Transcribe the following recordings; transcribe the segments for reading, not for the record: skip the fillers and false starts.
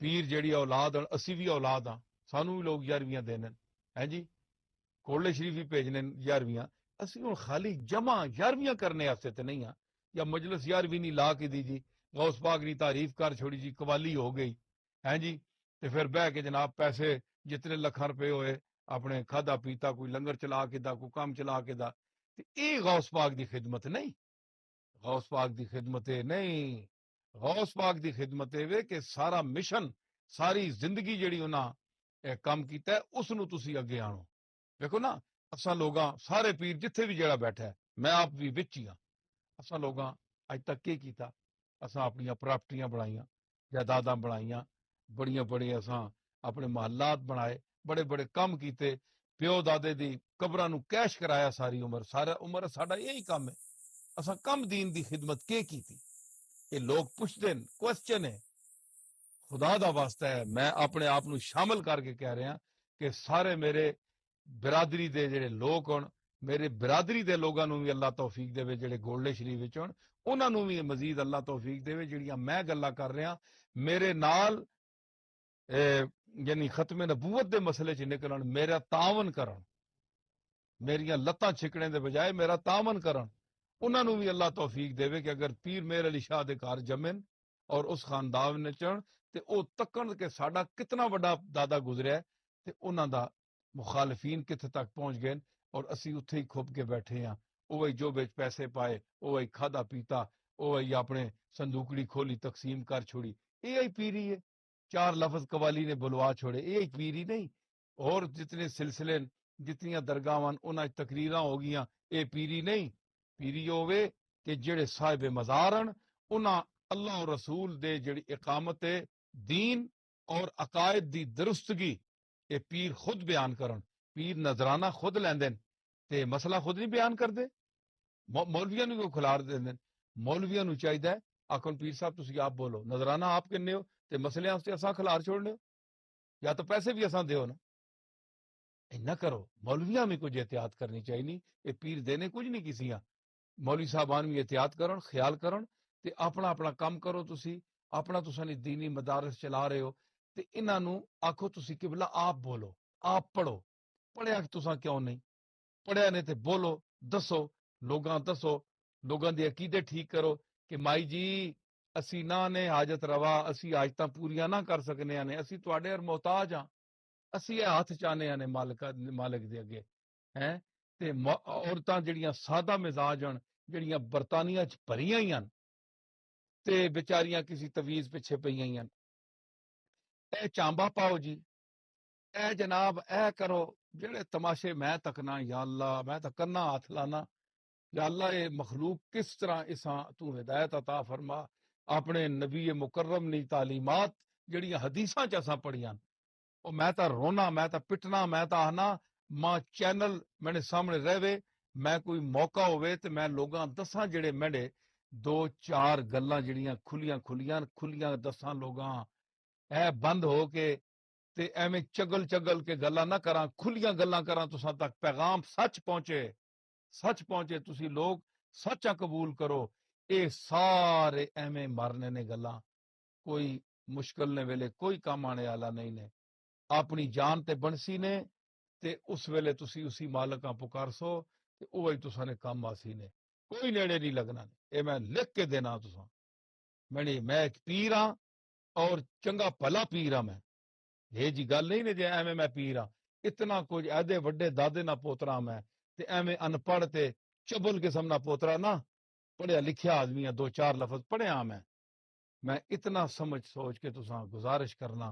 پیر جیڑی اولاد ہیں، اسی بھی اولاد ہاں، سانوں بھی لوگ 11ویں دینے ہیں جی، کوڑلے شریف بھی بھیجنے 11ویں، اسی ہوں خالی جمع 11ویں کرنے واسطے تے نہیں ہاں، یا مجلس 11ویں نہیں لا کے دی جی، غوث پاک نے تعریف کر چھوڑی جی، قوالی ہو گئی ہیں جی، تے پھر بہ کے جناب پیسے جتنے لکھاں روپے ہوئے اپنے کھادا پیتا، کوئی لنگر چلا کے دا، کوئی کام چلا کے دا، تے اے غوث پاک دی خدمت نہیں، غوث پاک دی خدمت نہیں، غوث پاک دی خدمت وے کہ سارا مشن، ساری زندگی جڑی انہاں کام کیتا ہے اس نو تسی اگے آنو۔ دیکھو نا، اساں لوگاں سارے پیر جتھے بھی جڑا بیٹھا ہے، میں آپ بھی وچ ہی ہاں، اساں لوگاں اج تک کی کیتا؟ اساں اپنی پراپرٹیاں بنائیاں، جائیداداں بنائیاں، بڑیاں بڑی اساں اپنے محلات بنائے، بڑے بڑے کام کیتے، پیو دادے دی قبراں نو کیش کرایا ساری عمر، سارا عمر ساڈا یہی کام ہے، اساں کم دین دی خدمت کی کیتی؟ یہ لوگ پوچھتے ہیں، کوشچن ہے، خدا دا واسطہ ہے، میں اپنے آپ نو شامل کر کے کہہ رہا کہ سارے میرے برادری دے جڑے لوگ ہون، میرے برادری دے لوگاں نو بھی اللہ توفیق دے، جڑے گولڈے شریف وچ ہون انہاں نو بھی مزید اللہ توفیق دے، جڑیاں میں گلاں کر رہا میرے نال یعنی ختم نبوت دے مسئلے چ نکلن، میرا تعاون کرن، میریاں لتاں چھکنے دے بجائے میرا تعاون کرن، انہاں نو بھی اللہ توفیق دے کہ اگر پیر میر علی شاہ دے گھر جمن اور اس خاندان نے چڑھ تے او تکن کہ ساڈا کتنا بڑا دادا گزریا ہے، تے انہاں دا مخالفین کتنے تک پہنچ گئے اور اسی اتھے ہی کھپ کے بیٹھے ہیں، اوہی جو بچ پیسے پائے، اوہی کھادا پیتا، اوہی اپنے صندوقڑی کھولی تقسیم کر چھوڑی، یہ پیری ہے، چار لفظ قوالی نے بلوا چھوڑے، یہ پیری نہیں۔ اور جتنے سلسلے جتنیاں درگاہاں انہاں تقریراں ہو گیاں، اے پیری نہیں، پیری ہوے کہ جڑے صاحب مزار ہیں انہاں اللہ اور رسول دے جڑی اقامت دین اور عقائد دی درستگی یہ پیر خود بیان کرن، پیر نظرانہ خود لیندن تے مسئلہ خود نہیں بیان کردے، مولویاں نو کو کھلار دیندن، مولویاں نو چاہیے آکھن پیر صاحب تسی آپ بولو، نظرانہ آپ کنے ہو تے مسئلے واسطے اساں کھلار چھوڑنے ہو، یا تو پیسے بھی اساں دیو نا، نہ کرو، مولویاں میں کچھ احتیاط کرنی چاہیے نہیں، یہ پیر دینے کچھ نہیں کسی ہاں، مولوی صاحبان بھی احتیاط کرن، خیال کرن تے اپنا اپنا کام کرو، تسی اپنا تساں دینی مدارس چلا رہے ہو تے انہاں نو آکھو تسی قبلہ آپ بولو، آپ پڑھو، پڑھیا تساں کیوں نہیں؟ پڑھیا نے تے بولو، دسو لوگاں، دسو لوگاں دے عقیدے ٹھیک کرو کہ مائی جی اسی نہ نے حاجت روا، اسی حاجتاں پوریاں نہ کر سکنے نے، اسی تواڈے ہر محتاج ہاں، اسی ہاتھ چاہنے نے مالک دے اگے ہیں، تے عورتاں جڑیاں سادہ مزاج ہن، جڑیاں برطانیہ چ بھریاں ہی ہن تے بیچاریاں کسی تویز پیچھے پئیاں ہی ہن، اے چانبا پاؤ جی، اے جناب اے کرو، جڑے تماشے میں تکنا، یا اللہ میں تو کرنا ہاتھ لانا، یا اللہ یہ مخلوق کس طرح اساں تو ہدایت عطا فرما، اپنے نبی مکرم نی تعلیمات جڑیاں حدیثاں چ اساں پڑھیاں، او میں تا رونا، میں تا پٹنا، میں تا آنا ماں چینل میرے سامنے رہوے، میں کوئی موقع ہوئے تے میں لوگاں دساں جڑے میرے دو چار گلاں جڑیاں کھلیاں دساں لوگاں، اے بند ہو کے تے ایویں چگل چگل کے گلاں نہ کراں، کھلیاں گلاں کراں، تساں تک پیغام سچ پہنچے، تسی لوگ سچا قبول کرو، اے سارے ایویں مرنے نے گلاں، کوئی مشکل نے ویلے کوئی کام آنے والا نہیں نے، اپنی جان تے بنسی نے تے اس ویلے تسی اسی مالکاں پکارسو تے اوہی تساں نے کام آسی نے، کوئی نیڑے نہیں لگنا نے، اے میں لکھ کے دینا تساں، میں ایک پیر ہاں اور چنگا بھلا پیر ہاں، میں یہ جی گل نہیں نے جے ایویں میں پیر ہاں، اتنا کچھ ایدے وڈے دادے نہ پوترا میں تے ایویں ان پڑھ تے چبل قسم نہ پوترا نہ، پڑھیا لکھیا آدمی ہے، دو چار لفظ پڑھیا میں اتنا سمجھ سوچ کے تساں گزارش کرنا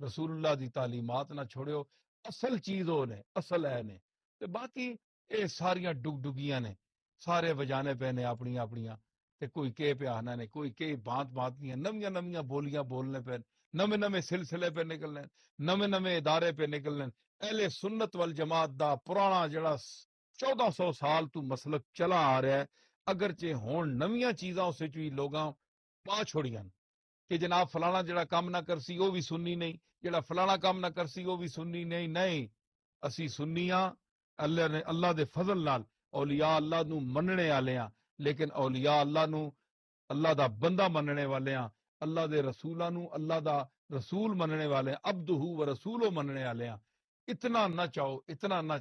رسول اللہ دی تعلیمات نہ چھوڑیو، اصل چیز ہو نے، اصل ہے نے، تے باقی اے ساریاں ڈگیاں نے، سارے وجانے پہ نے اپنیاں تے کوئی کہ پہ آنا نے، کوئی کہ بات نہیں، نویاں بولیاں بولنے پہ، نویں سلسلے پہ نکلنے، نویں ادارے پہ نکلنے، اہل سنت والجماعت دا پرانا جڑا 1400 سال تو مسلک چلا آ رہا ہے، اگرچہ ہون نویاں چیزاں اس وچ وی لوگاں پا چھوڑیاں کہ جناب فلانا جڑا کام نہ کرسی وہ بھی سنی نہیں، جڑا فلانا کام نہ کرسی وہ بھی سنی نہیں، اسی سنیاں اللہ نے اللہ دے فضل نال اولیاء اللہ نو مننے والے ہاں، لیکن اولیاء اللہ نو اللہ دا بندہ مننے والے ہاں، اللہ دے رسولاں نو اللہ دا رسول مننے والے عبدہ و رسولو مننے والے ہیں اتنا نہ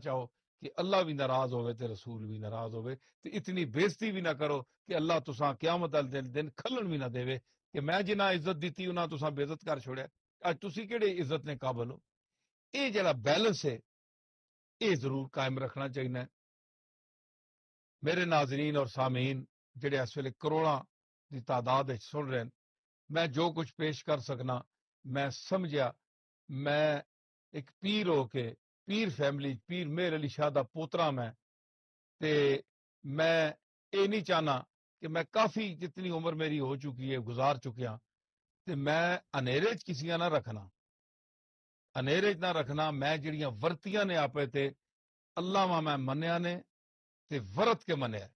چاہو کہ اللہ بھی ناراض ہوئے تے رسول بھی ناراض ہوئے تے اتنی بےزتی بھی نہ کرو کہ اللہ تساں قیامت والے دن کھلن بھی نہ دے کہ میں جنہ عزت دیتی انہاں تساں بے عزت کر چھوڑیا اج تسی کیڑے عزت نے قابل ہو یہ جڑا بیلنس ہے یہ ضرور قائم رکھنا چاہیے میرے ناظرین اور سامعین جڑے اس ویلے کروڑاں دی تعداد وچ سن رہے ہیں میں جو کچھ پیش کر سکنا میں سمجھیا میں ایک پیر ہو کے پیر فیملی پیر مہر علی شاہ دا پوترا تے میں یہ نہیں چاہنا کہ میں کافی جتنی عمر میری ہو چکی ہے گزار چکیا تے میں انیرے چ کسیاں نہ رکھنا انیرے چ نہ رکھنا میں جڑیاں ورتیاں نے آپے تے اللہ میں منیا نے تے ورت کے منیا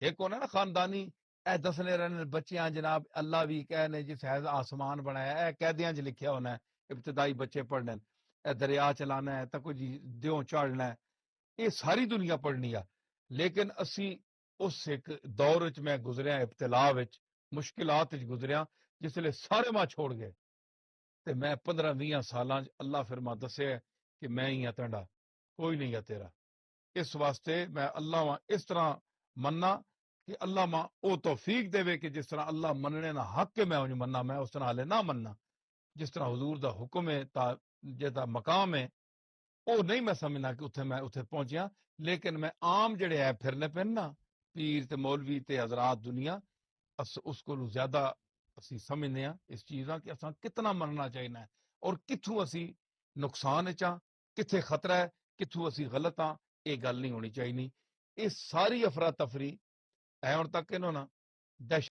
ایک ہونا نا خاندانی اے دسنے رہنے بچیاں جناب اللہ بھی کہنے جس حیض آسمان بنایا اے قیدیاں چ لکھیا ہونا ہے ابتدائی بچے پڑھنے اے دریا چلانا ہے تک جی دیوں چاڑنا ہے یہ ساری دنیا پڑھنی ہے لیکن اسی اس ایک دور وچ میں گزریا ابتلا وچ مشکلات وچ گزریا جس لئے سارے ماں چھوڑ گئے تے میں 15-20 سالاں اللہ فرما دسے کہ میں ہی ہاں تنڈا کوئی نہیں ہے تیرا اس واسطے میں اللہ ماں اس طرح مننا کہ اللہ ماں او توفیق دے کہ جس طرح اللہ مننے نہ حق کے میں انج مننا میں اس طرح ہلے نہ مننا جس طرح حضور دا حکم ہے جدا مقام ہے او نہیں میں سمجھنا کہ میں اتنے پہنچیا لیکن میں عام جڑے ہے پھرنے پہن نا پیر تے مولوی تے حضرات دنیا اس کو زیادہ اسی سمجھنے ہیں اس چیزاں کہ اساں کتنا مننا چاہیے اور کتھوں اسی نقصان چاں کتھے خطرہ ہے کتھوں اسی غلط ہاں یہ گل نہیں ہونی چاہیے یہ ساری افراتفری ہے ہن تک انہوں نا دہشت